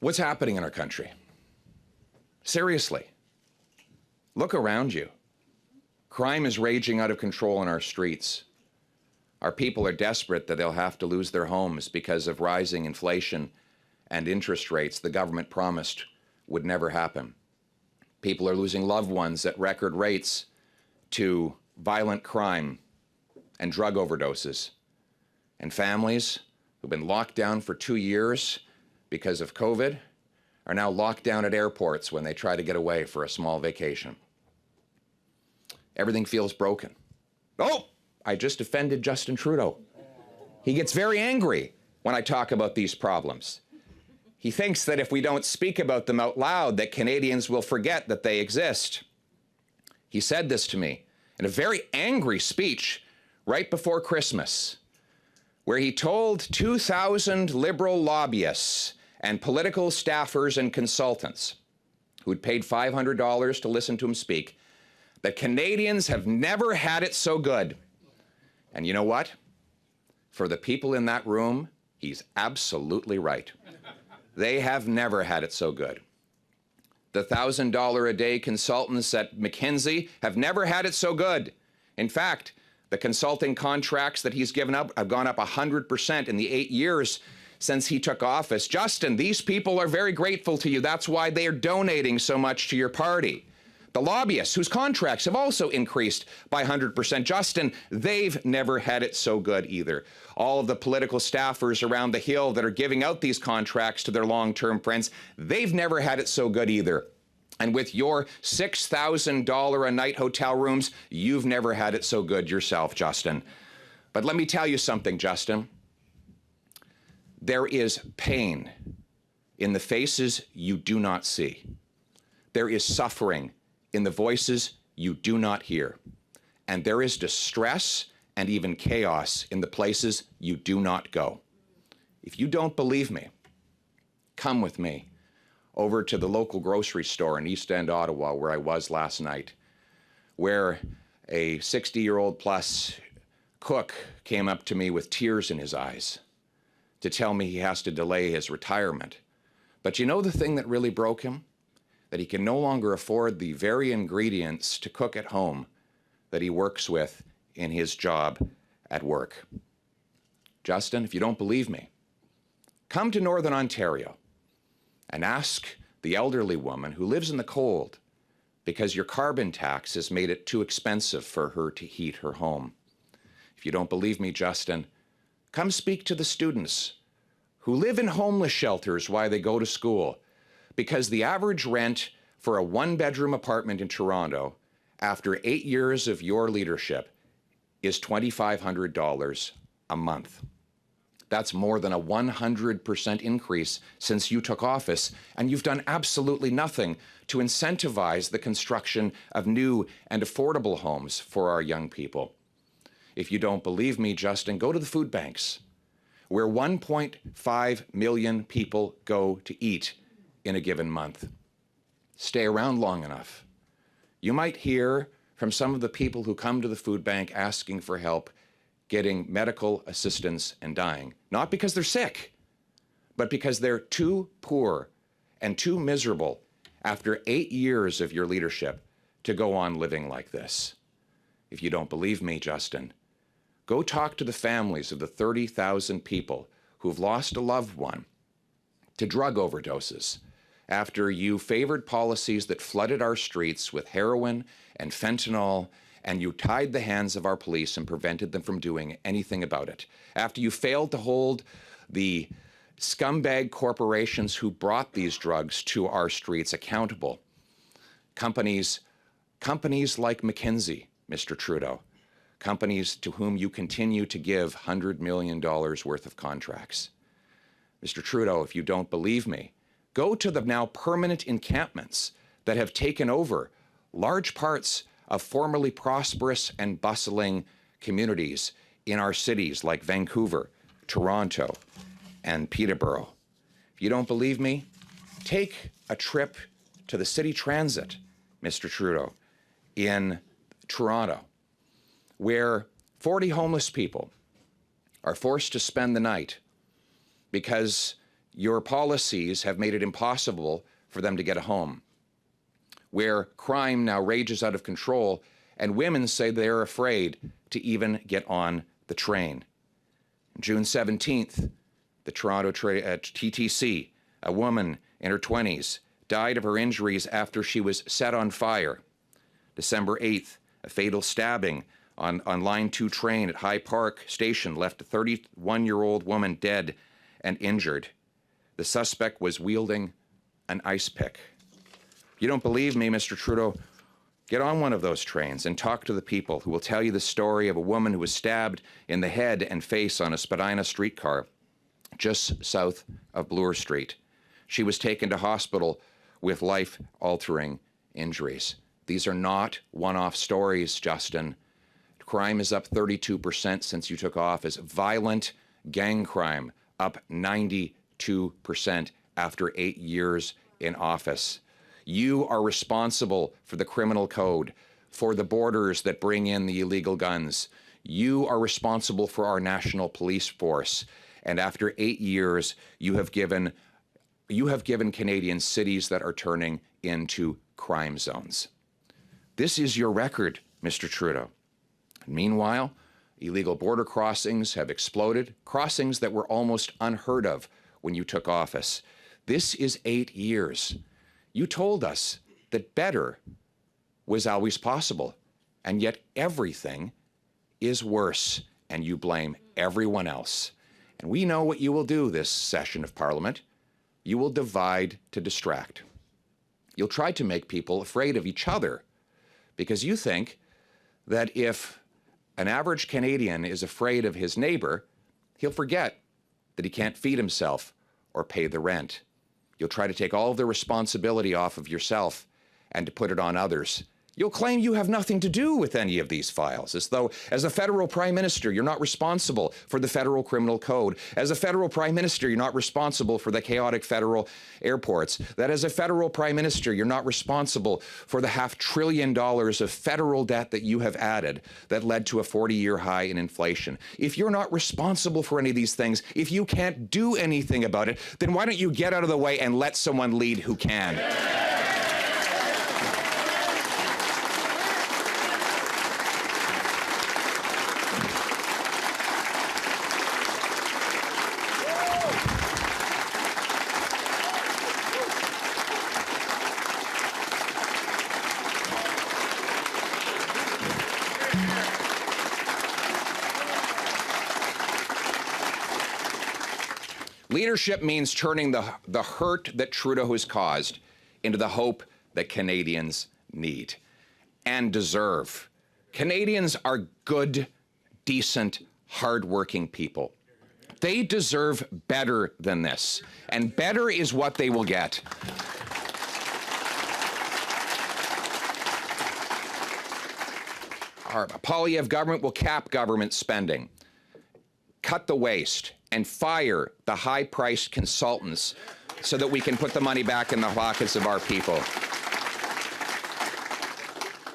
What's happening in our country? Seriously, look around you. Crime is raging out of control in our streets. Our people are desperate that they'll have to lose their homes because of rising inflation and interest rates the government promised would never happen. People are losing loved ones at record rates to violent crime and drug overdoses. And families who've been locked down for 2 years because of COVID are now locked down at airports when they try to get away for a small vacation. Everything feels broken. Oh, I just offended Justin Trudeau. He gets very angry when I talk about these problems. He thinks that if we don't speak about them out loud, that Canadians will forget that they exist. He said this to me in a very angry speech right before Christmas, where he told 2,000 Liberal lobbyists and political staffers and consultants who'd paid $500 to listen to him speak that Canadians have never had it so good. And you know what? For the people in that room, he's absolutely right. They have never had it so good. The $1,000 a day consultants at McKinsey have never had it so good. In fact, the consulting contracts that he's given up have gone up 100% in the 8 years since he took office. Justin, these people are very grateful to you. That's why they are donating so much to your party. The lobbyists, whose contracts have also increased by 100%. Justin, they've never had it so good either. All of the political staffers around the Hill that are giving out these contracts to their long-term friends, they've never had it so good either. And with your $6,000 a night hotel rooms, you've never had it so good yourself, Justin. But let me tell you something, Justin. There is pain in the faces you do not see. There is suffering in the voices you do not hear. And there is distress and even chaos in the places you do not go. If you don't believe me, come with me over to the local grocery store in East End, Ottawa, where I was last night, where a 60-year-old plus cook came up to me with tears in his eyes to tell me he has to delay his retirement. But you know the thing that really broke him? That he can no longer afford the very ingredients to cook at home that he works with in his job at work. Justin, if you don't believe me, come to Northern Ontario and ask the elderly woman who lives in the cold because your carbon tax has made it too expensive for her to heat her home. If you don't believe me, Justin, come speak to the students who live in homeless shelters while they go to school, because the average rent for a one-bedroom apartment in Toronto after 8 years of your leadership is $2,500 a month. That's more than a 100% increase since you took office, and you've done absolutely nothing to incentivize the construction of new and affordable homes for our young people. If you don't believe me, Justin, go to the food banks, where 1.5 million people go to eat in a given month. Stay around long enough. You might hear from some of the people who come to the food bank asking for help getting medical assistance and dying. Not because they're sick, but because they're too poor and too miserable after 8 years of your leadership to go on living like this. If you don't believe me, Justin, go talk to the families of the 30,000 people who've lost a loved one to drug overdoses after you favored policies that flooded our streets with heroin and fentanyl, and you tied the hands of our police and prevented them from doing anything about it. After you failed to hold the scumbag corporations who brought these drugs to our streets accountable. Companies like McKinsey, Mr. Trudeau, companies to whom you continue to give $100 million worth of contracts. Mr. Trudeau, if you don't believe me, go to the now permanent encampments that have taken over large parts of formerly prosperous and bustling communities in our cities like Vancouver, Toronto, and Peterborough. If you don't believe me, take a trip to the city transit, Mr. Trudeau, in Toronto, where 40 homeless people are forced to spend the night because Your policies have made it impossible for them to get a home, where crime now rages out of control, and women say they're afraid to even get on the train. June 17th, the Toronto TTC, a woman in her 20s, died of her injuries after she was set on fire. December 8th, a fatal stabbing on Line 2 train at High Park Station left a 31-year-old woman dead and injured. The suspect was wielding an ice pick. If you don't believe me, Mr. Trudeau, get on one of those trains and talk to the people who will tell you the story of a woman who was stabbed in the head and face on a Spadina streetcar just south of Bloor Street. She was taken to hospital with life-altering injuries. These are not one-off stories, Justin. Crime is up 32% since you took office. Violent gang crime up 92% after 8 years in office. You are responsible for the criminal code, for the borders that bring in the illegal guns. You are responsible for our national police force. And after 8 years, you have given Canadians cities that are turning into crime zones. This is your record, Mr. Trudeau. Meanwhile, illegal border crossings have exploded, crossings that were almost unheard of when you took office. This is 8 years. You told us that better was always possible, and yet everything is worse, and you blame everyone else. And we know what you will do this session of Parliament. You will divide to distract. You'll try to make people afraid of each other, because you think that if an average Canadian is afraid of his neighbor, he'll forget that he can't feed himself or pay the rent. You'll try to take all of the responsibility off of yourself and to put it on others. You'll claim you have nothing to do with any of these files, as though as a federal prime minister, you're not responsible for the federal criminal code. As a federal prime minister, you're not responsible for the chaotic federal airports. That as a federal prime minister, you're not responsible for the $500 billion of federal debt that you have added that led to a 40-year high in inflation. If you're not responsible for any of these things, if you can't do anything about it, then why don't you get out of the way and let someone lead who can? Leadership means turning the hurt that Trudeau has caused into the hope that Canadians need and deserve. Canadians are good, decent, hardworking people. They deserve better than this, and better is what they will get. Our Poilievre government will cap government spending, cut the waste, and fire the high-priced consultants so that we can put the money back in the pockets of our people.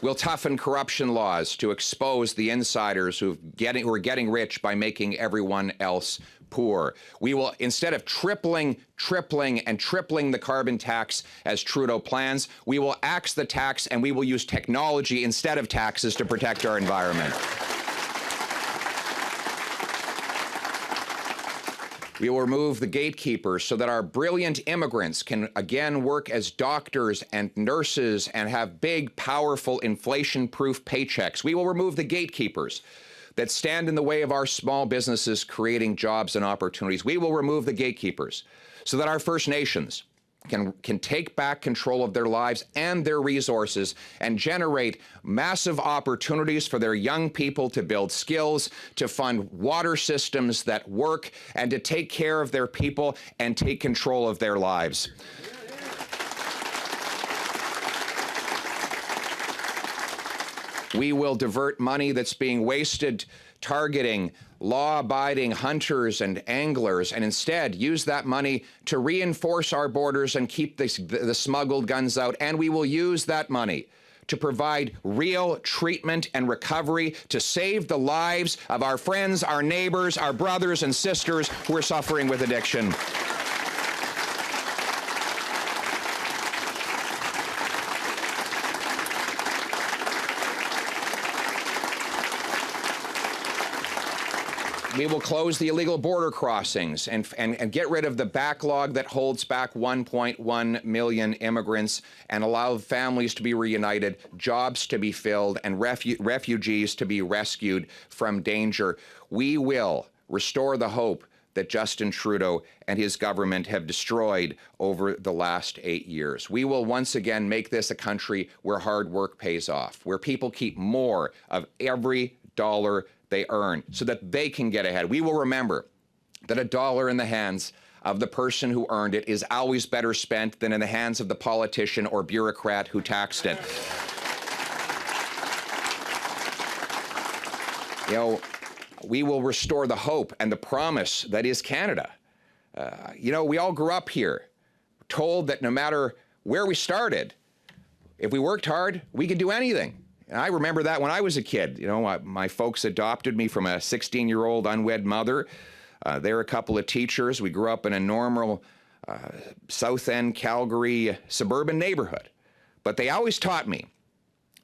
We'll toughen corruption laws to expose the insiders who are getting rich by making everyone else poor. We will, instead of tripling the carbon tax as Trudeau plans, we will axe the tax and we will use technology instead of taxes to protect our environment. We will remove the gatekeepers so that our brilliant immigrants can again work as doctors and nurses and have big, powerful, inflation-proof paychecks. We will remove the gatekeepers that stand in the way of our small businesses creating jobs and opportunities. We will remove the gatekeepers so that our First Nations can take back control of their lives and their resources and generate massive opportunities for their young people to build skills, to fund water systems that work, and to take care of their people and take control of their lives. We will divert money that's being wasted targeting law-abiding hunters and anglers, and instead use that money to reinforce our borders and keep the smuggled guns out. And we will use that money to provide real treatment and recovery to save the lives of our friends, our neighbors, our brothers and sisters who are suffering with addiction. We will close the illegal border crossings and get rid of the backlog that holds back 1.1 million immigrants and allow families to be reunited, jobs to be filled, and refugees to be rescued from danger. We will restore the hope that Justin Trudeau and his government have destroyed over the last 8 years. We will once again make this a country where hard work pays off, where people keep more of every dollar they earn so that they can get ahead. We will remember that a dollar in the hands of the person who earned it is always better spent than in the hands of the politician or bureaucrat who taxed it. You know, we will restore the hope and the promise that is Canada. You know, we all grew up here, told that no matter where we started, if we worked hard, we could do anything. And I remember that when I was a kid. You know, my folks adopted me from a 16-year-old unwed mother. They're a couple of teachers. We grew up in a normal South End, Calgary suburban neighborhood. But they always taught me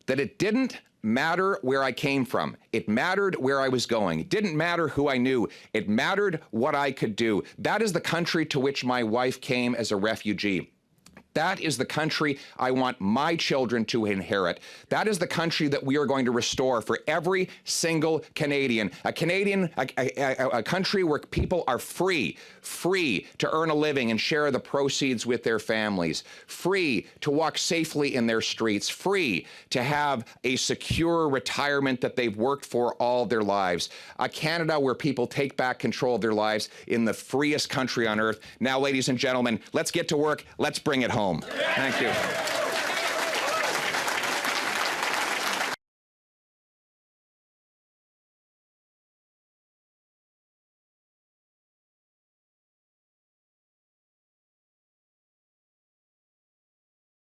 that it didn't matter where I came from. It mattered where I was going. It didn't matter who I knew. It mattered what I could do. That is the country to which my wife came as a refugee. That is the country I want my children to inherit. That is the country that we are going to restore for every single Canadian. A country where people are free to earn a living and share the proceeds with their families, free to walk safely in their streets, free to have a secure retirement that they've worked for all their lives. A Canada where people take back control of their lives in the freest country on earth. Now, ladies and gentlemen, let's get to work. Let's bring it home. Thank you.